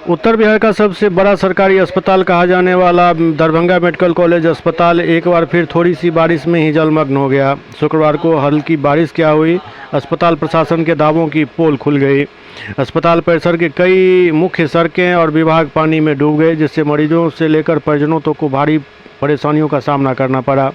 उत्तर बिहार का सबसे बड़ा सरकारी अस्पताल कहा जाने वाला दरभंगा मेडिकल कॉलेज अस्पताल एक बार फिर थोड़ी सी बारिश में ही जलमग्न हो गया। शुक्रवार को हल्की बारिश क्या हुई, अस्पताल प्रशासन के दावों की पोल खुल गई। अस्पताल परिसर के कई मुख्य सड़कें और विभाग पानी में डूब गए, जिससे मरीजों से लेकर परिजनों तक को भारी परेशानियों का सामना करना पड़ा।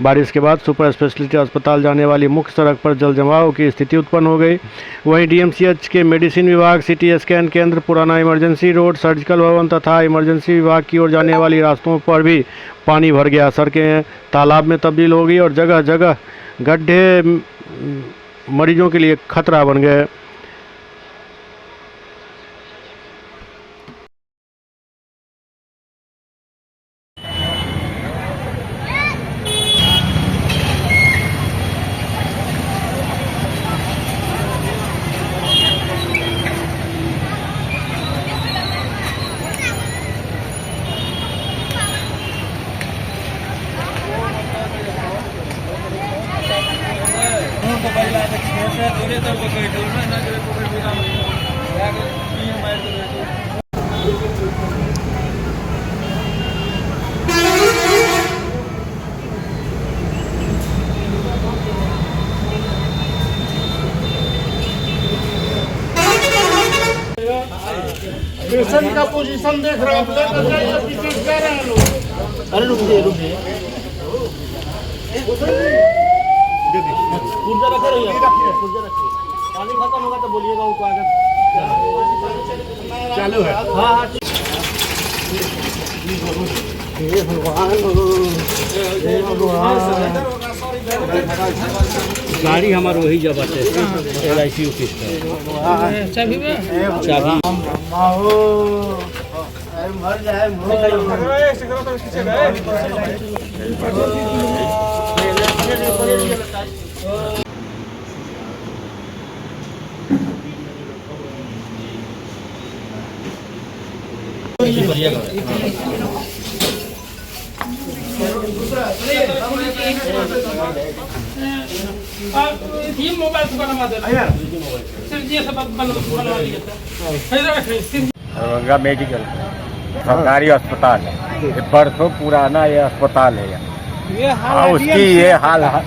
बारिश के बाद सुपर स्पेशलिटी अस्पताल जाने वाली मुख्य सड़क पर जल जमाव की स्थिति उत्पन्न हो गई। वहीं डीएमसीएच के मेडिसिन विभाग, सिटी स्कैन केंद्र, पुराना इमरजेंसी रोड, सर्जिकल भवन तथा इमरजेंसी विभाग की ओर जाने वाली रास्तों पर भी पानी भर गया। सड़कें तालाब में तब्दील हो गई और जगह जगह गड्ढे मरीजों के लिए खतरा बन गए। पेशेंट का पोजीशन देख रहे हैं, पेशेंट कह रहे हैं लोग। अरे रुकिए पुर्जा रखे रहिए, पुर्जा रखिए। पानी खत्म होगा तो बोलिएगा उनको आगे चालू है। हाँ हाँ हे भगवान, हे भगवान। गाड़ी हमारे वही जब आते LIC ऑफिस का चाबी मर जाए ये मोबाइल से बनवा दे सिर्फ ये सब बनवा दिया दरभंगा मेडिकल सरकारी अस्पताल है, ये बरसों पुराना ये अस्पताल है। उसकी ये हाल है।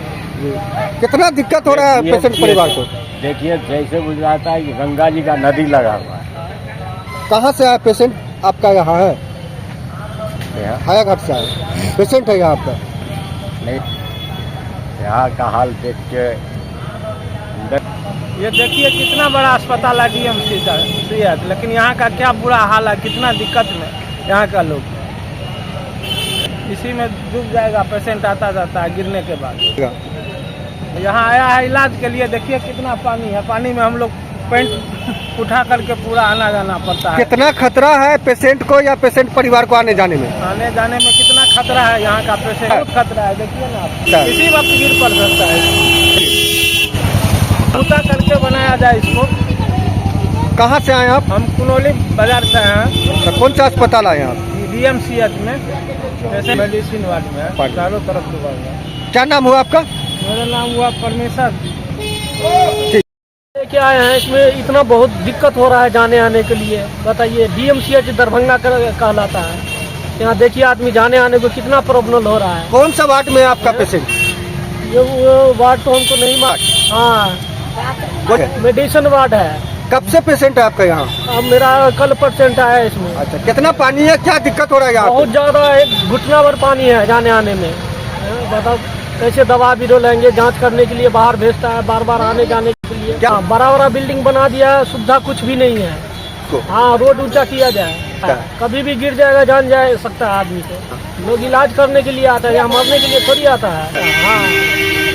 कितना दिक्कत हो रहा है पेशेंट परिवार को? देखिए जैसे गुजराता है कि गंगा जी का नदी लगा हुआ है। कहाँ से आया पेशेंट आपका? यहाँ है हायाघाट से आया पेशेंट है यहाँ आपका? नहीं, यहाँ का हाल देख के ये देखिए कितना बड़ा अस्पताल है DMC का, लेकिन यहाँ का क्या बुरा हाल है, कितना दिक्कत में यहाँ का लोग इसी में डूब जाएगा। पेशेंट आता जाता है गिरने के बाद। यहाँ आया है इलाज के लिए, देखिए कितना पानी है, पानी में हम लोग पेंट उठा करके पूरा आना जाना पड़ता है। कितना खतरा है पेशेंट को या पेशेंट परिवार को आने जाने में? आने जाने में कितना खतरा है, यहाँ का पेशेंट बहुत खतरा है। देखिए ना आप, किसी वक्त गिर पड़ सकता है। उठा करके बनाया जाए इसको। कहाँ से आए आप? हम कुनौली बाजार से हैं। तो कौन सा अस्पताल आए आप? DMCH में, जैसे मेडिसिन वार्ड में है, चारों तरफ दुआ है। क्या नाम हुआ आपका? मेरा नाम हुआ परमेश्वर। क्या है इसमें इतना बहुत दिक्कत हो रहा है जाने आने के लिए, बताइए। DMCH दरभंगा कहलाता है। यहाँ देखिए आदमी जाने आने को कितना प्रॉब्लम हो रहा है। कौन सा वार्ड में है आपका पेशेंट? ये वार्ड तो हमको नहीं मालूम। हाँ मेडिसिन वार्ड है। कब से पेशेंट है आपका यहाँ? अब मेरा कल पेशेंट आया है इसमें। अच्छा, कितना पानी है, क्या दिक्कत हो रहा है यहाँ? बहुत ज्यादा, एक घुटना भर पानी है जाने आने में। बताओ कैसे दवा भी लेंगे, जांच करने के लिए बाहर भेजता है, बार बार आने जाने के लिए। क्या बड़ा बड़ा बिल्डिंग बना दिया है, सुविधा कुछ भी नहीं है। हाँ रोड ऊंचा किया जाए, कभी भी गिर जाएगा, जान जा सकता है आदमी को। लोग इलाज करने के लिए आता है, यहाँ मरने के लिए थोड़ी आता है। हाँ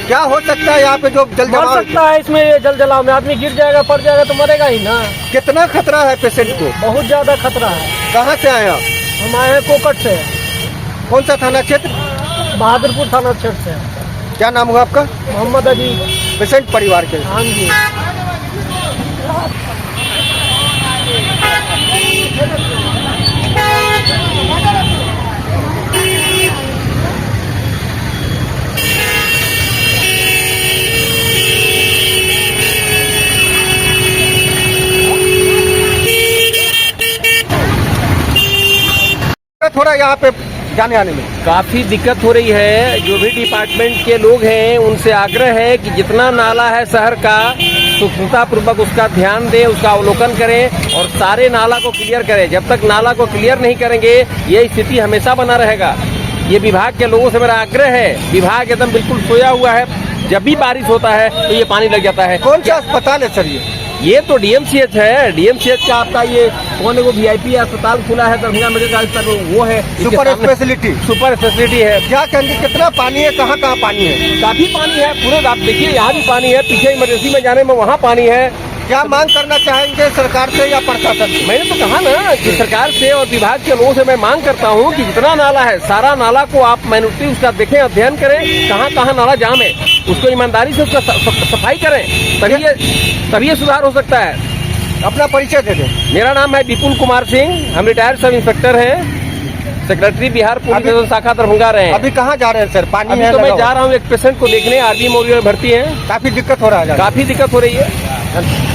क्या हो सकता है यहाँ पे जो जल मर सकता है इसमें, जल जलाव में आदमी गिर जाएगा, पड़ जाएगा तो मरेगा ही ना। कितना खतरा है पेशेंट को? बहुत ज्यादा खतरा है। कहाँ से आए आप? हम आए हैं कोकट से। कौन सा थाना क्षेत्र? बहादुरपुर थाना क्षेत्र से। क्या नाम हुआ आपका? मोहम्मद अजीज। पेशेंट परिवार के? हाँ जी। दिक्कत हो रहा है यहाँ पे जाने आने में? काफ़ी दिक्कत हो रही है। जो भी डिपार्टमेंट के लोग हैं उनसे आग्रह है कि जितना नाला है शहर का सूक्ष्मतापूर्वक उसका ध्यान दें, उसका अवलोकन करें और सारे नाला को क्लियर करें। जब तक नाला को क्लियर नहीं करेंगे ये स्थिति हमेशा बना रहेगा। ये विभाग के लोगों से मेरा आग्रह है। विभाग एकदम बिल्कुल सोया हुआ है। जब भी बारिश होता है तो ये पानी लग जाता है। कौन सा अस्पताल है सर ये तो डीएमसीएच है। डीएमसीएच का आपका ये कौन है वो वीआईपी अस्पताल खुला है दरभंगा मेडिकल कॉलेज, वो है सुपर स्पेशलिटी? सुपर फैसिलिटी है। क्या कहेंगे कितना पानी है, कहाँ कहाँ पानी है? काफी पानी है पूरे। आप देखिए यहाँ भी पानी है, पीछे इमरजेंसी में जाने में वहाँ पानी है। क्या मांग करना चाहेंगे सरकार से या प्रशासन से? मैंने तो कहा ना कि सरकार से और विभाग के लोगों से मैं मांग करता हूँ कि जितना नाला है सारा नाला को आप मैन्युअली उसका देखें, अध्ययन करें, कहाँ कहाँ नाला जाम है, उसको ईमानदारी से उसका सफाई करें, तभी ये सुधार हो सकता है। अपना परिचय दे दें। मेरा नाम है विपुल कुमार सिंह, हम रिटायर्ड सब इंस्पेक्टर हैं, सेक्रेटरी बिहार पुलिस शाखा दरभंगा रहे हैं। अभी कहाँ जा रहे हैं सर? पानी अभी है तो मैं लगा जा रहा हूँ एक पेशेंट को देखने, आरबी मोरिया में भर्ती है। काफी दिक्कत हो रहा है? काफी दिक्कत हो रही है।